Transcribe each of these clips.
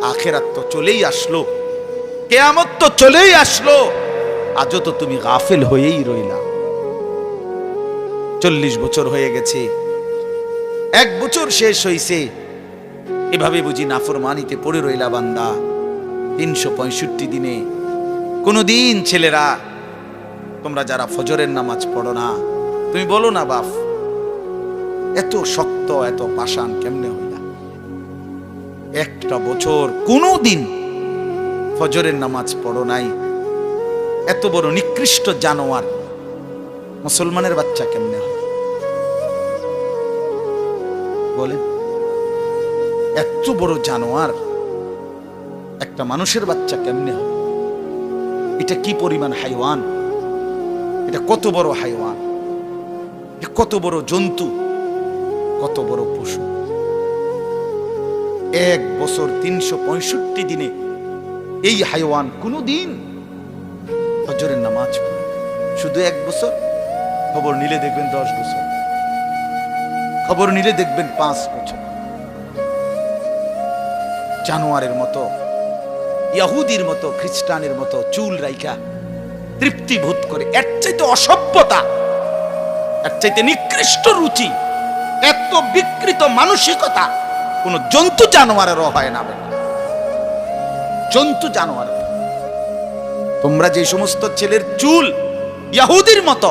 আখিরাত তো চলেই আসলো, কিয়ামত তো চলেই আসলো, আজও তো তুমি গাফিল হয়েই রইলা। 40 বছর হয়ে গেছে, 1 বছর শেষ হইছে, এভাবে বুঝি নাফরমানিতে পড়ে রইলা বান্দা। 365 দিনে কোনদিন ছেলেরা তোমরা যারা ফজরের নামাজ পড়ো না, তুমি বলো না বাপ এত শক্ত এত পাষাণ কেমনে হইলা? একটা বছর কোনদিন ফজরের নামাজ পড়ো নাই, এত বড় নিকৃষ্ট জানোয়ার মুসলমানের বাচ্চা কেমনে হয় বলেন? এত বড় জানোয়ার একটা মানুষের বাচ্চা কেমনে হয়? এটা কি পরিমাণ হাইওয়ান, এটা কত বড় হাইওয়ান, কত বড় জন্তু, কত বড় পশু। 1 বছর 365 দিনে এই হাইওয়ান কোনদিন ফজরের নামাজ পড়ে? শুধু 1 বছর, খবর নিলে দেখবেন 10 বছর, খবর নিলে দেখবেন 5 বছর। জানোয়ারের মতো, ইহুদির মতো, খ্রিস্টানের মতো চুল রাইখা তৃপ্তি বোধ করে। এর চাইতে অসভ্যতা, এর চাইতে নিকৃষ্ট রুচি, এত বিকৃত মানসিকতা কোন জন্তু জানোয়ারেরও হয় না। জন্তু জানোয়ার, তোমরা যে সমস্ত ছেলের চুল ইহুদির মতো,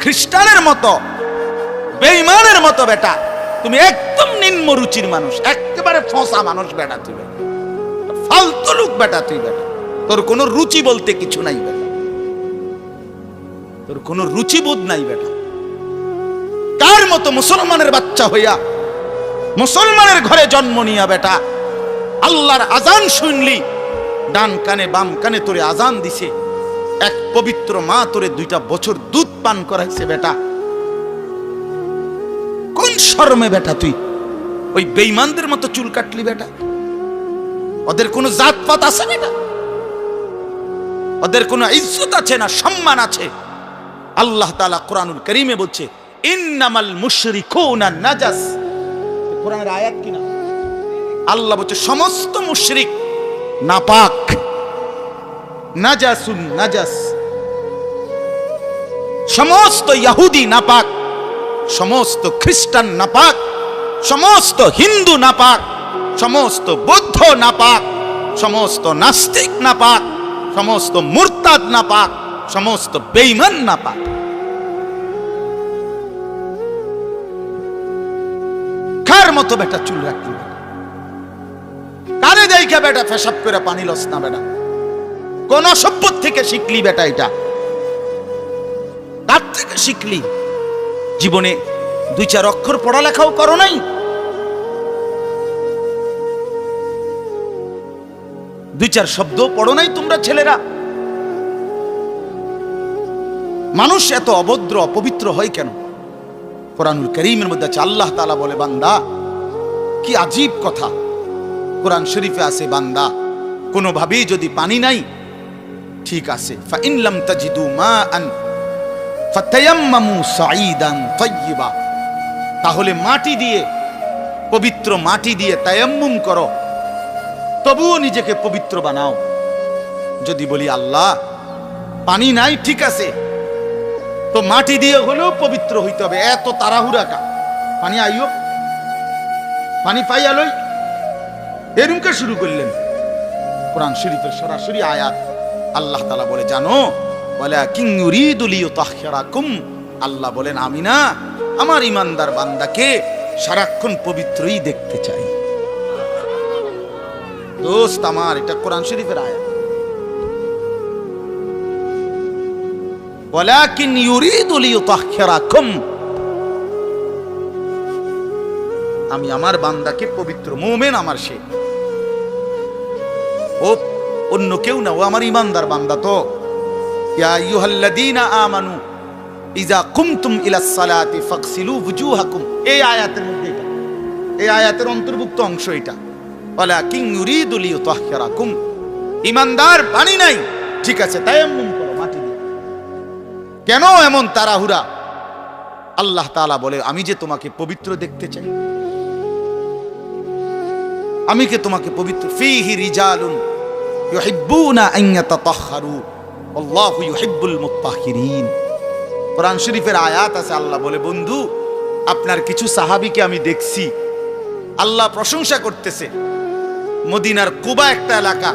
খ্রিস্টানের মতো, বেঈমানের মতো বেটা, তুমি একদম নিম্ন রুচির মানুষ, একেবারে ফসা মানুষ বেটা, তুই ফালতু লোক বেটা, তুই বেটা, তোর কোনো রুচি বলতে কিছু নাই বেটা, তোর কোনো রুচিবোধ নাই বেটা। কার মতো মুসলমানের বাচ্চা হইয়া মুসলমানের ঘরে জন্ম নিয়া বেটা, আল্লাহর আজান শুনলি, ডান কানে বাম কানে তোরে আজান দিছে, এক পবিত্র মা তোরে 2টা বছর দুধ পান করাইছে বেটা, কোন শরমে বেটা তুই ওই বেঈমানদের মতো চুল কাটলি বেটা? ওদের কোনো জাতপাত আছে বেটা? ওদের কোনো ইজ্জত আছে না, সম্মান আছে? আল্লাহ তাআলা কোরআনুল কারীমে বলছে ইন্নামাল মুশরিকুনা নাজাস, কোরআনের আয়াত কিনা? আল্লাহ বলছে সমস্ত মুশরিক নাপাক, নাজাসুন নাজাস, সমস্ত ইহুদি নাপাক, সমস্ত খ্রিস্টান নাপাক, সমস্ত হিন্দু নাপাক, সমস্ত বৌদ্ধ নাপাক, সমস্ত নাস্তিক নাপাক, সমস্ত মুরতাদ নাপাক, সমস্ত বেঈমান নাপাক। কার মতো বেটা চুল রাখলি? কারে দেইখা বেটা পেশাব করে পানি লস না বেটা? কোন সভ্য থেকে শিখলি বেটা? এটা কার থেকে শিখলি? জীবনে 2-4 অক্ষর পড়ালেখাও করো নাই? দুই চার শব্দ পড়ো নাই তোমরা ছেলেরা? মানুষ এত অভদ্র অপবিত্র হয় কেন? কোরআনুল কারীমের মধ্যে আছে, আল্লাহ তাআলা বলে বান্দা, কি আজীব কথা কোরআন শরীফে আছে, বান্দা কোনোভাবেই যদি পানি নাই, ঠিক আছে, ফা ইন লাম তাজিদু মাআন ফাতায়াম্মামু সাঈদান তাইয়্যিবা, তাহলে মাটি দিয়ে, পবিত্র মাটি দিয়ে তায়াম্মুম করো, তবুও নিজেকে পবিত্র বানাও। যদি বলি আল্লাহ পানি নাই, ঠিক আছে, তো মাটি দিয়ে হলেও পবিত্র হইতে হবে, এত তাড়াহুড়া কা? পানি আইও, পানি পাইয়া লই, এরকম শুরু করলেন? কোরআন শরীফের সরাসরি আয়াত, আল্লাহ তাআলা বলে জানো, ওয়ালাকিন ইউরিদু লিইউতাহহিরাকুম, আল্লাহ বলেন আমি না আমার ইমানদার বান্দাকে সারাক্ষণ পবিত্রই দেখতে চাই। দোস্ত আমার, এটা কোরআন শরীফের আয়াত। ওয়ালাকিন ইউরিদু লিইউতাহহিরাকুম, আমি আমার বান্দাকে পবিত্র, মুমিন আমার সে, ও অন্য কেউ না, ও আমার ইমানদার বান্দা। তো ইয়া আইয়ুহাল্লাযীনা আমানু ইযা কুমতুম ইলাস সালাতি ফাগসিলু ওয়ুজুহাকুম, এই আয়াতের মধ্যে, এটা এই আয়াতের অন্তর্ভুক্ত অংশ এটা। ওয়ালাকিন ইউরিদু লিইউতাহহিরাকুম, ইমানদার পানি নাই, ঠিক আছে, তায়াম্মুম করো মাটি দিয়ে। কেন এমন তাড়াহুড়া? আল্লাহ তাআলা বলে আমি যে তোমাকে পবিত্র দেখতে চাই। আমি কে তোমাকে পবিত্র, ফীহি রিজালুন ইউহিব্বুনা আন ইয়াতাতাহহারু আল্লাহু ইউহিব্বুল মুত্তাহহিরিন। কোরআন শরীফের আয়াত আছে, আল্লাহ বলে, বন্ধু আপনার কিছু সাহাবীকে আমি দেখছি, আল্লাহ প্রশংসা করতেছে। মদিনার কুবা একটা এলাকা,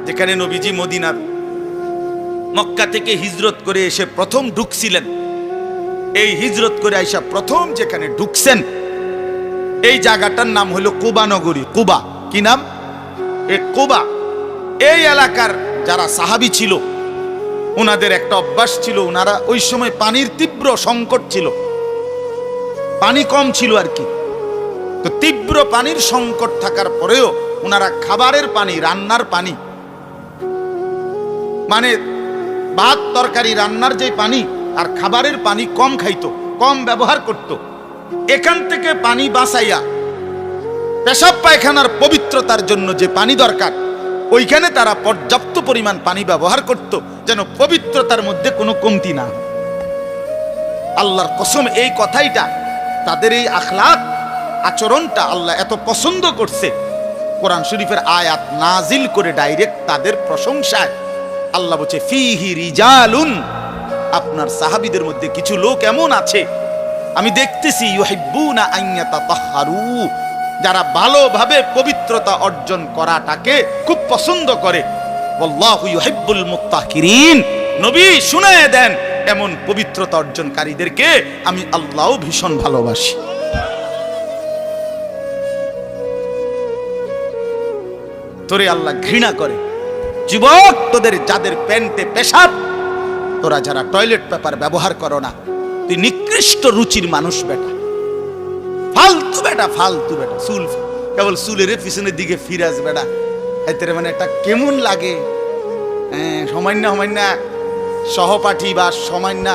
যেখানে নবীজি মদিনার মক্কা থেকে হিজরত করে এসে প্রথম ঢুকছিলেন। এই হিজরত করে আইসা প্রথম যেখানে ঢুকছেন, এই জায়গাটার নাম হলো কুবা নগরী। কুবা কি নাম? এই কুবা। এই এলাকার যারা সাহাবী ছিল, ওনাদের একটা অভ্যাস ছিল, ওনারা ওই সময় পানির তীব্র সংকট ছিল, পানি কম ছিল আর কি। তো তীব্র পানির সংকট থাকার পরেও ওনারা খাবারের পানি, রান্নার পানি, মানে ভাত তরকারি রান্নার যে পানি আর খাবারের পানি কম খাইতো, কম ব্যবহার করত। এখান থেকে পানি বাঁচাইয়া পেশাব পায়খানার পবিত্রতার জন্য যে পানি দরকার, ওইখানে তারা পর্যাপ্ত পরিমাণ পানি ব্যবহার করত, যেন পবিত্রতার মধ্যে কোনো কমতি না। আল্লাহর কসম, এই কথাইটা, তাদের এই আখলাক আচরণটা আল্লাহ এত পছন্দ করছে, কোরআন শরীফের আয়াত নাজিল করে ডাইরেক্ট তাদের প্রশংসায়। আল্লাহ বলছে ফীহি রিজালুন, আপনার সাহাবীদের মধ্যে কিছু লোক এমন আছে আমি দেখতেছি, ইউহিব্বুনা আন ইয়াতাতাহহারু, যারা ভালোভাবে পবিত্রতা অর্জন করাটাকে খুব পছন্দ করে। আল্লাহু ইউহিব্বুল মুত্তাহহিরিন, নবী শুনায়ে দেন এমন পবিত্রতা অর্জনকারীদেরকে আমি আল্লাহও ভীষণ ভালোবাসি। তোরে আল্লাহ ঘৃণা করে। যুবক, তোদের যাদের প্যান্টে পেশাব, তোরা যারা টয়লেট পেপার ব্যবহার করো না, তুই নিকৃষ্ট রুচির মানুষ বেটা, ফালতু বেটা, ফালতু বেটা। চুল কেবল চুলের পিছনের দিকে ফিরাস বেটা, এতে মানে একটা কেমন লাগে। সামান্য সামান্য সহপাঠী বা সামান্য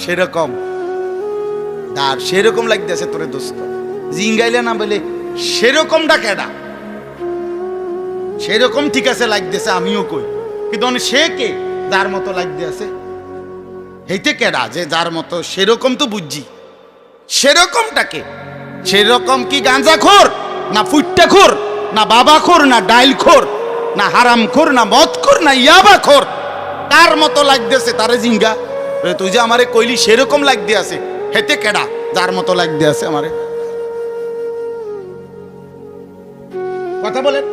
সেরকম আর সেরকম লাগতেছে তোরে দোস্ত, জিঙ্গাইলে না বলে সেরকমটা কেডা? সেরকম ঠিক আছে লাগতেছে, আমিও কই, কিন্তু সে কে যার মতো লাগতে আছে? হেইতে কেডা যে যার মতো? সেরকম তো বুঝছি, সেরকমটাকে। সেরকম কি গাঁজাখোর, না ফুট্টাখোর, না বাবাখোর, না ডাইলখোর, না হারামখোর, না মদখোর, না ইয়াবাখোর? তার মতো লাগতেছে তারে জিঙ্গা। তুই যে আমারে কইলি সেরকম লাগতে আছে, হেতে কেডা যার মতো লাগতে আছে আমারে? কথা বলেন।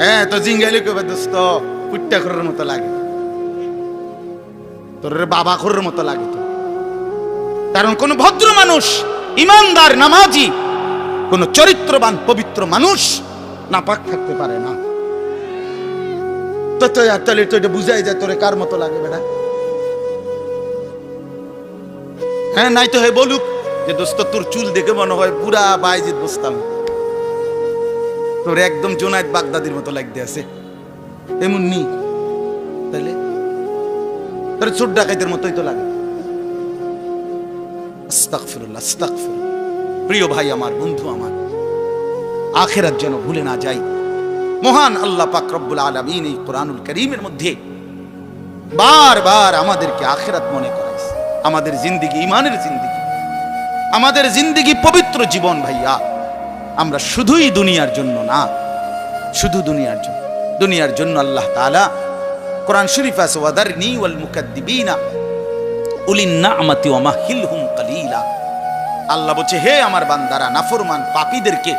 হ্যাঁ, তো জিঙ্গাইলে কইবে দোস্ত ফুট্টাখোরের মতো লাগে, তোর বাবাখোরের মতো লাগে। তো কারণ কোন ভদ্র মানুষ, ইমানদার, নামাজি, কোন চরিত্রবান পবিত্র মানুষ নাপাক থাকতে পারে না। তো তাহলে তো এটা বুঝাই যায় তোরে কার মতো লাগে বেটা। হ্যাঁ, নাই তো হে বলুক যে দোস্ত তোর চুল দেখে মনে হয় পুরা বাইজিদ বসতাম, তোর একদম জোনায়েদ বাগদাদির মতো লাগতে আছে, এমন নি? তাহলে তোর চোর ডাকাইতের মতোই তো লাগে। আস্তাগফিরুল্লাহ, আস্তাগফিরুল্লাহ। প্রিয় ভাই আমার, বন্ধু আমার, আখিরাত যেন ভুলে না যাই। মহান আল্লাহ পাক রব্বুল আলামিন এই কোরআনুল কারীমের মধ্যে বারবার আমাদেরকে আখিরাত মনে করাইছে। আমাদের জিন্দেগি ঈমানের জিন্দেগি, আমাদের জিন্দেগি পবিত্র জীবন ভাইয়া। আমরা শুধুই দুনিয়ার জন্য না, শুধু দুনিয়ার জন্য, দুনিয়ার জন্য আল্লাহ তাআলা কোরআন শরীফ আছে ওয়াদারনি ওয়াল মুকাদ্দিবিনা উলিন নি'মাতি ওয়া মাহিলহুম কালিলা। আল্লাহ বলছে, হে আমার বান্দারা, নাফরমান পাপীদেরকে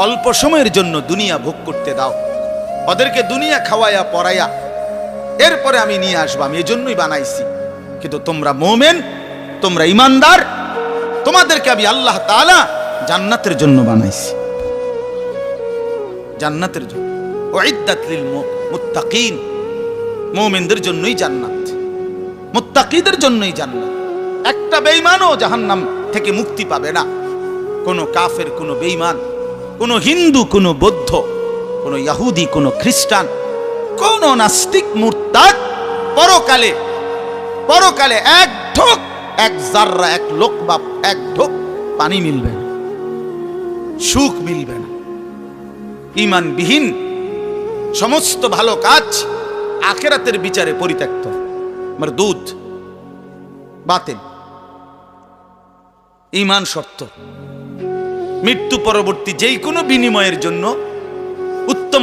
অল্প সময়ের জন্য দুনিয়া ভোগ করতে দাও, ওদেরকে দুনিয়া খাওয়ায়া পরায়া এরপরে আমি নিয়ে আসবো, আমি এজন্যই বানাইছি। কিন্তু তোমরা মুমিন, তোমরা ঈমানদার, তোমাদেরকে আমি আল্লাহ তাআলা জান্নাতের জন্য বানাইছি, জান্নাতের জন্য। উইদ্দাত লিল মুত্তাকিন, মুমিনদের জন্যই জান্নাত, মুত্তাকিদের জন্যই জান্নাত। একটা বেঈমানও জাহান্নাম থেকে মুক্তি পাবে না। কোনো কাফের, কোনো বেঈমান, কোনো হিন্দু, কোনো বৌদ্ধ, কোনো ইহুদি, কোনো খ্রিস্টান, কোনো নাস্তিক, মুরতাদ পরকালে, পরকালে এক ঢোক, এক জাররা, এক লোকমা, এক ঢোক পানি মিলবে না, সুখ মিলবে না। ঈমানবিহীন সমস্ত ভালো কাজ আখিরাতের বিচারে পরিত্যক্ত, মারদুদ, বাতিল। ঈমান শর্ত, মৃত্যু পরবর্তী যেই কোনো বিনিময়ের জন্য উত্তম